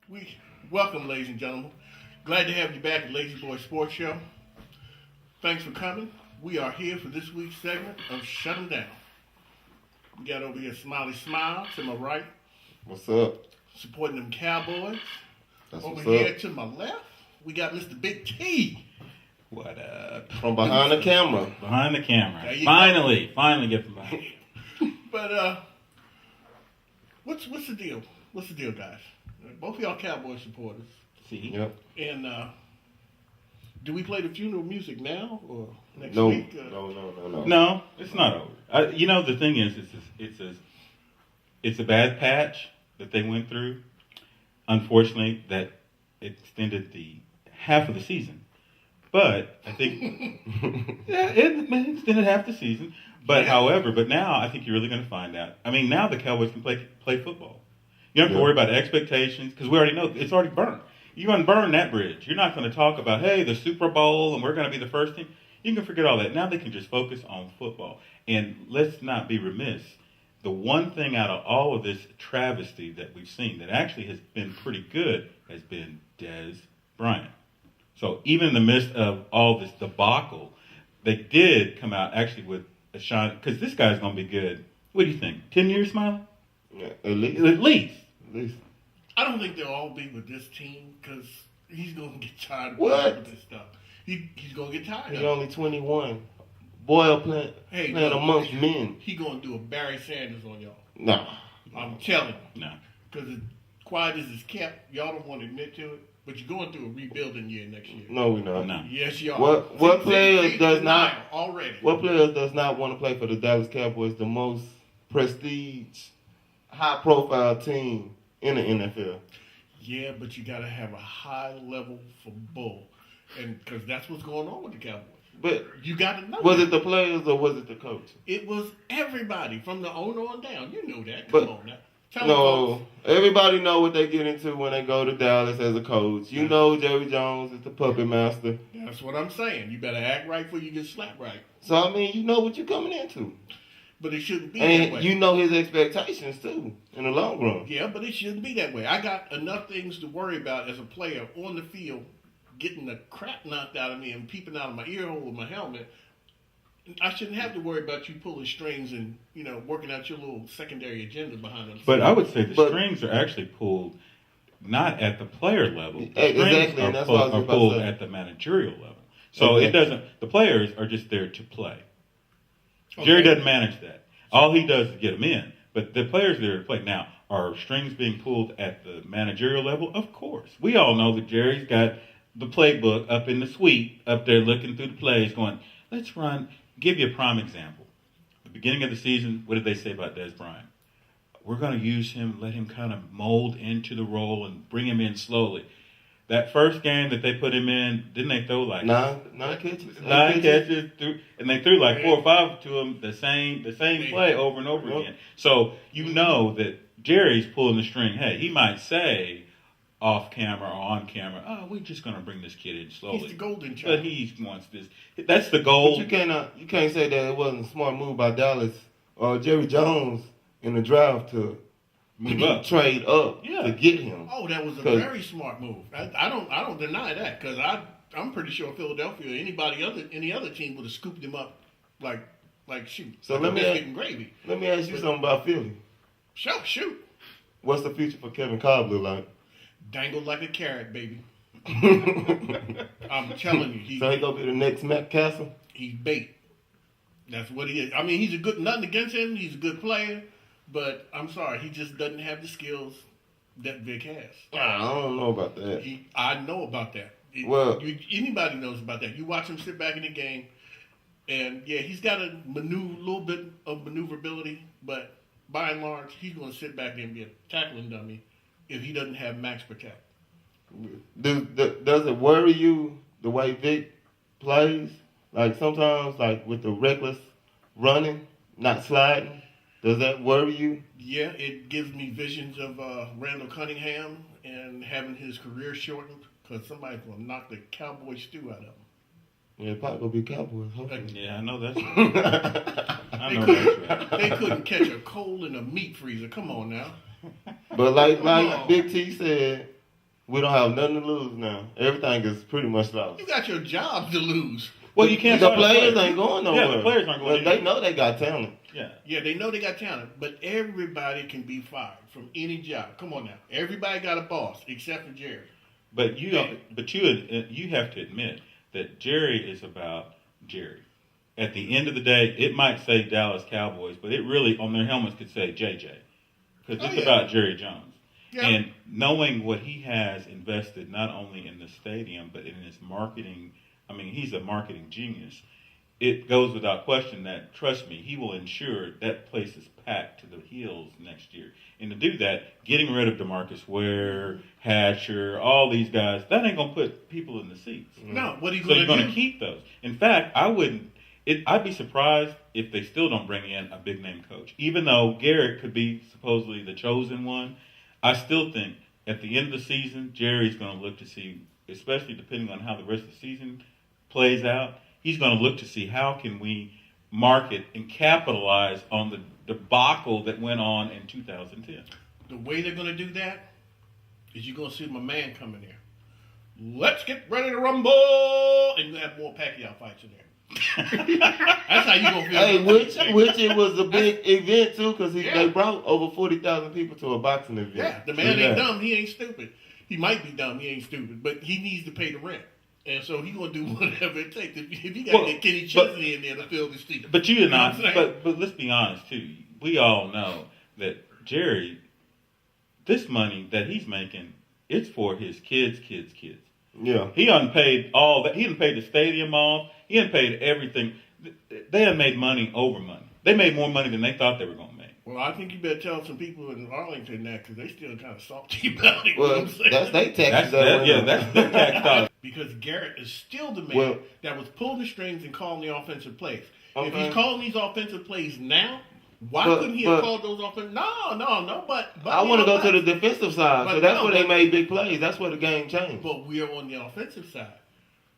We welcome, ladies and gentlemen. Glad to have you back at Lazy Boy Sports Show. Thanks for coming. We are here for this week's segment of Shut 'em Down. We got over here Smiley Smile to my right, What's up? supporting them Cowboys. That's Over what's here up. to my left, we got Mr. Big T. What up? From behind the camera. Behind the camera. There you Finally get from behind. But what's the deal? What's the deal, guys? Both of y'all Cowboy supporters. See? Yep. And do we play the funeral music now or next No. week? No. No, it's not over. The thing is, it's a bad patch that they went through. Unfortunately, that extended the half of the season. But I think, yeah, it extended half the season. But but now I think you're really going to find out. I mean, now the Cowboys can play football. You don't have to worry about expectations because we already know it's already burned. You're going to burn that bridge. You're not going to talk about, hey, the Super Bowl and we're going to be the first team. You can forget all that. Now they can just focus on football. And let's not be remiss. The one thing out of all of this travesty that we've seen that actually has been pretty good has been Dez Bryant. So even in the midst of all this debacle, they did come out actually with a shine because this guy's going to be good. What do you think? 10 years, Smiley? Yeah, at least. At least. At least. I don't think they'll all be with this team because he's going to get tired of What? this stuff. He's going to get tired He's of it. only 21. Boy playing no, amongst men. He going to do a Barry Sanders on y'all. Nah. I'm telling you. No. Because as quiet as it's kept, y'all don't want to admit to it, but you're going through a rebuilding year next year. No, we not. No. Yes, you are. What player does not denial already? What player does not want to play for the Dallas Cowboys, the most prestige, high profile team in the NFL? Yeah, but you got to have a high level for bull, and because that's what's going on with the Cowboys. But You got to know. was that. it the players or was it the coach? It was everybody from the owner on down. You know that. But- Come on now. Tell No, them, everybody know what they get into when they go to Dallas as a coach. You know Jerry Jones is the puppet master. folks, that's what I'm saying. You better act right before you get slapped right. So, I mean, you know what you're coming into. But it shouldn't be that And way. you know his expectations, too, in the long run. Yeah, but it shouldn't be that way. I got enough things to worry about as a player on the field, getting the crap knocked out of me and peeping out of my ear hole with my helmet. I shouldn't have to worry about you pulling strings and, working out your little secondary agenda behind them. But I would say the But- strings are actually pulled not at the player level. The strings Exactly, are and that's what I was about to pulled say. at the managerial level. So Okay. it doesn't. The players are just there to play. Okay. Jerry doesn't manage that. All he does is get them in. But the players are there to play. Now, are strings being pulled at the managerial level? Of course. We all know that Jerry's got the playbook up in the suite, up there looking through the plays, going, let's run. Give you a prime example. The beginning of the season, what did they say about Dez Bryant? We're going to use him, let him kind of mold into the role and bring him in slowly. That first game that they put him in, didn't they throw like Nine catches. nine catches through, and they threw like 4 or 5 to him the same play over and over again. So you know that Jerry's pulling the string. Hey, he might say off camera or on camera, oh, we're just going to bring this kid in slowly. He's the golden But child. he wants this. That's the But goal. you can't say that it wasn't a smart move by Dallas or Jerry Jones in the draft to Move up. trade up Yeah. to get him. Oh, that was a 'Cause- very smart move. I don't deny that because I'm pretty sure Philadelphia or any other team would have scooped him up like shoot. So like let a me biscuit ask- and gravy. Let me ask you something about Philly. Shoot. What's the future for Kevin Cobb look like? Dangled like a carrot, baby. I'm telling you, So he gonna be the next Matt Castle? he's bait. That's what he is. I mean, he's a good nothing against him. He's a good player, but I'm sorry, he just doesn't have the skills that Vic has. I don't know about that. I know about that. Well- Anybody knows about that. You watch him sit back in the game, and yeah, he's got a little bit of maneuverability, but by and large, he's going to sit back there and be a tackling dummy if he doesn't have max protect. Does it worry you the way Vic plays? Like sometimes, like with the reckless running, not sliding. Does that worry you? Yeah, it gives me visions of Randall Cunningham and having his career shortened because somebody's going to knock the cowboy stew out of him. Yeah, it probably gonna be Cowboys. Hopefully. Yeah, I know that's right. I know that's right. They couldn't catch a cold in a meat freezer. Come on now. But like on. Big T said, We don't have nothing to lose now. Everything is pretty much lost. You got your job to lose. Well, you can't. The start a players player. ain't going Yeah, nowhere. the players aren't going. But they know they got talent. Yeah. Yeah, they know they got talent, but everybody can be fired from any job. Come on now, everybody got a boss except for Jerry. But you have to admit that Jerry is about Jerry. At the end of the day, it might say Dallas Cowboys, but it really on their helmets could say JJ because it's about Jerry Jones. Yeah. And knowing what he has invested not only in the stadium but in his marketing, I mean, he's a marketing genius. It goes without question that, trust me, he will ensure that place is packed to the hills next year. And to do that, getting rid of DeMarcus Ware, Hatcher, all these guys, that ain't going to put people in the seats. No, what are you So going you're to do? going to keep those. In fact, I'd be surprised if they still don't bring in a big name coach. Even though Garrett could be supposedly the chosen one, I still think at the end of the season, Jerry's going to look to see, especially depending on how the rest of the season plays out, he's going to look to see how can we market and capitalize on the debacle that went on in 2010. The way they're going to do that is you're going to see my man come in there. Let's get ready to rumble, and you have more Pacquiao fights in there. That's how you going to feel. Hey, which it was a big event too, because they brought over 40,000 people to a boxing event. Yeah, the man ain't dumb. He ain't stupid. He might be dumb. He ain't stupid, but he needs to pay the rent. And so he's going to do whatever it takes. If he got to get Kenny Chesney in there to fill the seat. But you and I, know what I'm saying? but let's be honest too. We all know that Jerry, this money that he's making, it's for his kids. Yeah. He unpaid all that. He unpaid the stadium off. He unpaid everything. They had made money over money. They made more money than they thought they were going to make. Well, I think you better tell some people in Arlington that because they still kind of salty about it. You know Well, what I'm saying? that's they taxes. That's the tax dollars. Because Garrett is still the man that was pulling the strings and calling the offensive plays. If Okay. he's calling these offensive plays now, why But- couldn't he have but- called those offensive? No. But I want to go to the the. defensive side, But so that's no, where they but- made big plays. That's where the game changed. But we are on the offensive side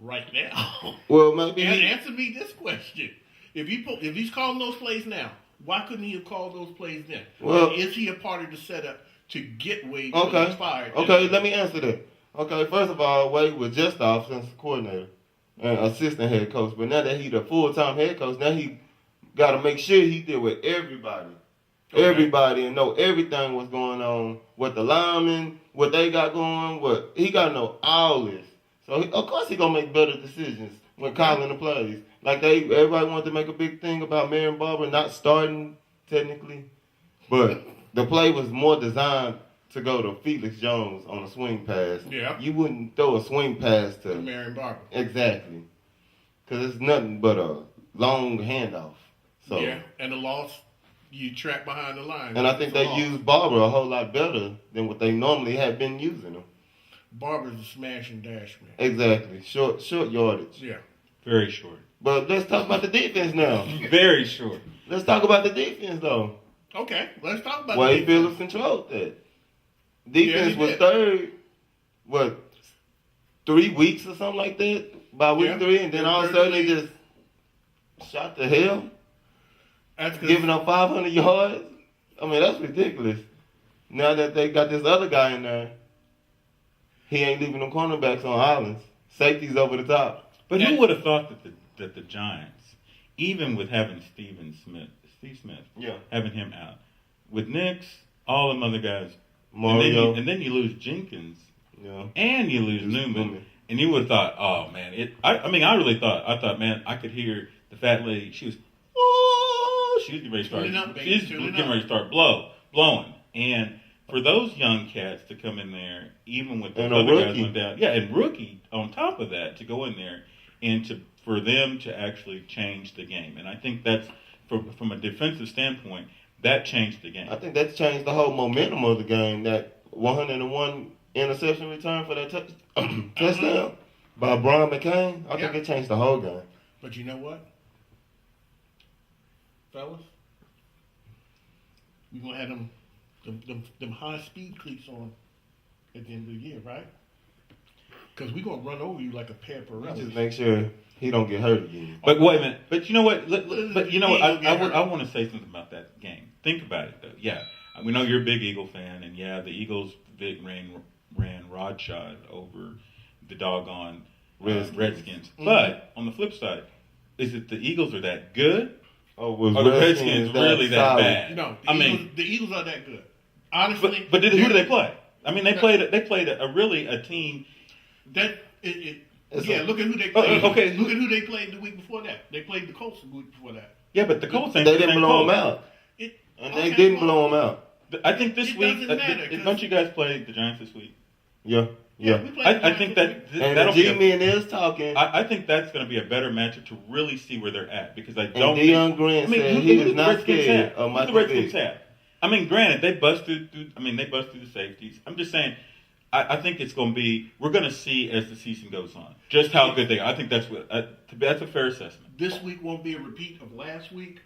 right now. Well, maybe And answer me this question: if he's calling those plays now, why couldn't he have called those plays then? Well- And is he a part of the setup to get Wade Okay. fired? Okay, let me answer that. Okay, first of all, Wade was just the offensive coordinator and assistant head coach, but now that he's the full-time head coach, now he got to make sure he deal with everybody. Okay. Everybody and know everything what's going on, what the linemen, what they got going, what he got to know all this. So of course he gonna make better decisions when calling the plays. Like everybody wanted to make a big thing about Marion Barber not starting technically, but the play was more designed to go to Felix Jones on a swing pass. Yeah. You wouldn't throw a swing pass to Marion Barber. exactly, because it's nothing but a long handoff. So. Yeah, and the loss, you trap behind the line. And I think It's a they loss. use Barber a whole lot better than what they normally have been using him. Barber's a smash and dash man. Exactly. Short yardage. Yeah. Very short. But let's talk about the defense now. Very short. Let's talk about the defense though. Okay, let's talk about Wade the Phillips controlled that. Defense he was did. third, 3 weeks or something like that? By week Yeah. 3, and then Yeah, all of a third sudden they week. just shot to hell, That's 'cause- giving up 500 yards. I mean, that's ridiculous. Now that they got this other guy in there, he ain't leaving them cornerbacks on islands. Safety's over the top. But who would have thought that the Giants, even with having Steve Smith, Yeah. having him out, with Nix, all them other guys, Mario. and then you lose Jenkins, Yeah. and you lose Newman, and you would have thought, oh man, I thought, man, I could hear the fat lady. She was getting ready to start. Tuning up, baby, She's tuning getting up. ready to start blowing, and for those young cats to come in there, even with those And a other guys rookie. went down, and rookie on top of that to go in there and for them to actually change the game, and I think that's from a defensive standpoint, that changed the game. I think that's changed the whole momentum of the game. That 101 interception return for that touchdown by Brian McCain. I think Yeah. it changed the whole game. But you know what, fellas? We're going to have them high-speed cleats on at the end of the year, right? Because we're going to run over you like a pair of Pirellis. Just make sure he don't get hurt again. But wait a minute. But you know what? But you know what? Eagle get hurt. I want to say something about that game. Think about it though. Yeah, we know you're a big Eagle fan, and yeah, the Eagles ran rodshod over the doggone Redskins. Mhm. But on the flip side, is it the Eagles are that good? Oh, was Or the Redskins really that solid? bad? No, the Eagles are that good. Honestly, But who do they play? I mean, they played a team. That It's yeah. a- Look at who they played. okay. Look at who they played the week before that. They played the Colts the week before that. Yeah, but the Colts ain't They the didn't same blow them Colts. out. It, And okay, they didn't well, blow them out. I think this It week. doesn't matter, 'cause- Don't you guys play the Giants this week? Yeah. Yeah. we played the I think Giants that And that'll the be. G-Men is talking. I think that's going to be a better matchup to really see where they're at because I And don't. Deion Grant said he is not scared of Who the Michael Redskins Vick. have? I mean, granted, they bust through. They bust through the safeties. I'm just saying. I think it's going to be. We're going to see as the season goes on just how good they are. I think that's a fair assessment. This week won't be a repeat of last week,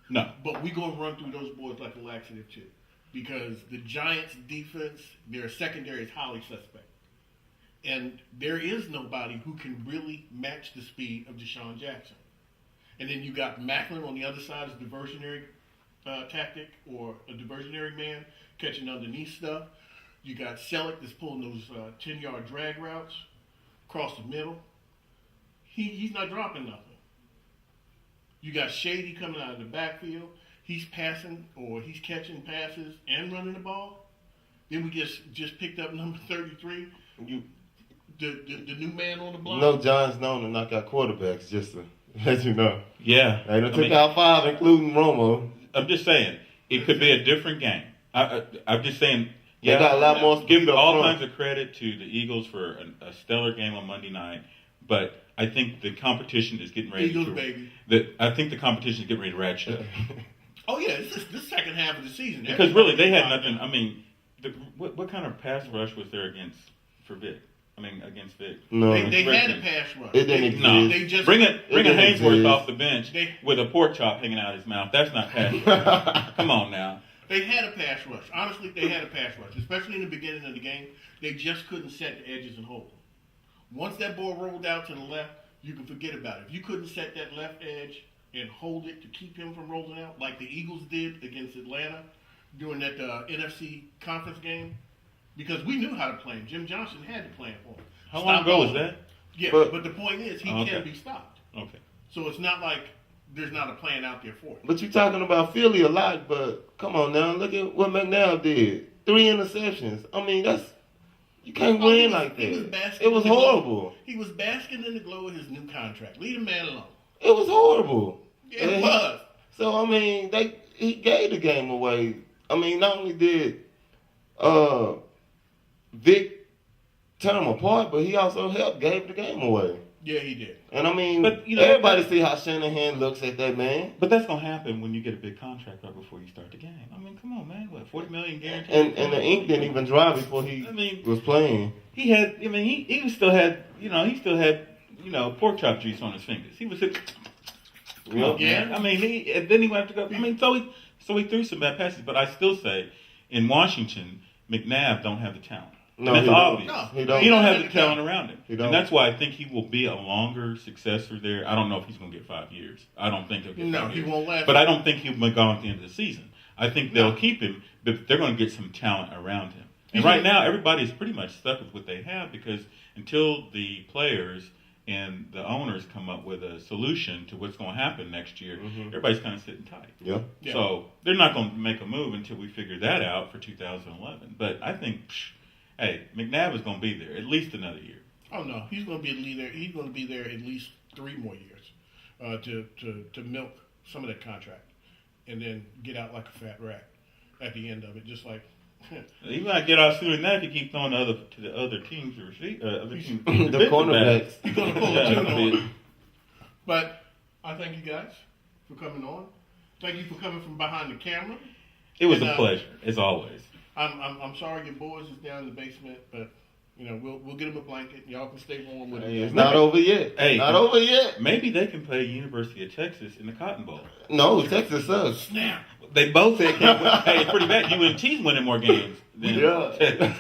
No, but we're going to run through those boys like a laxative chip. Because the Giants' defense, their secondary is highly suspect. And there is nobody who can really match the speed of Deshaun Jackson. And then you got Macklin on the other side as a diversionary tactic or a diversionary man catching underneath stuff. You got Selleck that's pulling those 10-yard drag routes across the middle. He's not dropping nothing. You got Shady coming out of the backfield. He's passing or he's catching passes and running the ball. Then we just picked up number 33, the new man on the block. No, John's known to knock out quarterbacks, just to let you know. yeah. They done took out 5, including Romo. I'm just saying it could be a different game. I'm just saying. They Yeah, got a lot more give speed up all front. kinds of credit to the Eagles for a stellar game on Monday night, but I think the competition is getting ready Eagles, to. baby. I think the competition is getting ready to ratchet up. Oh yeah, this second half of the season. Because really, they had nothing. I mean, what kind of pass rush was there against Vic? Against Vic. No. They had a Redskins. pass rush. It didn't exist. No, They just bring a didn't Hainsworth exist. off the bench They- with a pork chop hanging out his mouth. That's not pass rush. Come on now. They had a pass rush. Honestly, they had a pass rush, especially in the beginning of the game. They just couldn't set the edges and hold them. Once that ball rolled out to the left, you can forget about it. If you couldn't set that left edge and hold it to keep him from rolling out, like the Eagles did against Atlanta during that NFC conference game, because we knew how to play him. Jim Johnson had to play him for him. How long ago was that? Yeah, But- but the point is, he Okay. can be stopped. Okay. So it's not like there's not a plan out there for it. But you're talking about Philly a lot, but come on now, look at what McNabb did. 3 interceptions. I mean, you can't Oh, he win was- like he was that. basking It was in the glow. horrible. He was basking in the glow of his new contract. Leave the man alone. It was horrible. It And was. So I mean, he gave the game away. I mean, not only did Vic tear him apart, but he also gave the game away. Yeah, he did. And I mean, But, you know, everybody see how Shanahan looks at that man. But that's gonna happen when you get a big contract right before you start the game. I mean, come on, man. What, $40 million guaranteed? And the ink didn't even dry before he I mean, was playing. he had. I mean, he still had. He still had. Pork chop juice on his fingers. He was. Come on, Yeah. man. I mean, and then he went to go. I mean, so he threw some bad passes. But I still say, in Washington, McNabb don't have the talent. No, And that's he don't. obvious. No, He don't. He don't have He the don't. talent around him. He don't. And that's why I think he will be a longer successor there. I don't know if he's going to get 5 years. I don't think he'll get No, 5 he years. won't last. But I don't think he'll be gone at the end of the season. I think they'll No. keep him, but they're going to get some talent around him. And He's right gonna- now, everybody's pretty much stuck with what they have because until the players and the owners come up with a solution to what's going to happen next year, everybody's kind of sitting tight. Yeah. Yeah. So they're not going to make a move until we figure that out for 2011. But I think, hey, McNabb is going to be there at least another year. Oh no, he's going to be a leader. He's going to be there at least 3 more years to milk some of that contract, and then get out like a fat rat at the end of it. Just like He might get out sooner than that if he keeps throwing to the other teams to receive other teams. The cornerbacks. he's going to pull Yeah, a tune that's on. it. But I thank you guys for coming on. Thank you for coming from behind the camera. It was And, a pleasure, as always. I'm sorry your boys is down in the basement, but we'll get them a blanket. Y'all can stay warm with Hey, them. it's not over yet. Hey. Not over yet. Maybe they can play University of Texas in the Cotton Bowl. No, Texas sucks. Snap. They both said, hey, it's pretty bad. UNT's winning more games than Yeah. Texas.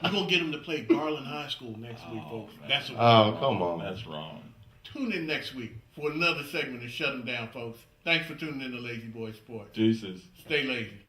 We're gonna get them to play Garland High School next week, Oh, folks. man. That's what Oh, come on. That's wrong. Tune in next week for another segment of Shut 'Em Down, folks. Thanks for tuning in to Lazy Boy Sports. Deuces. Stay lazy.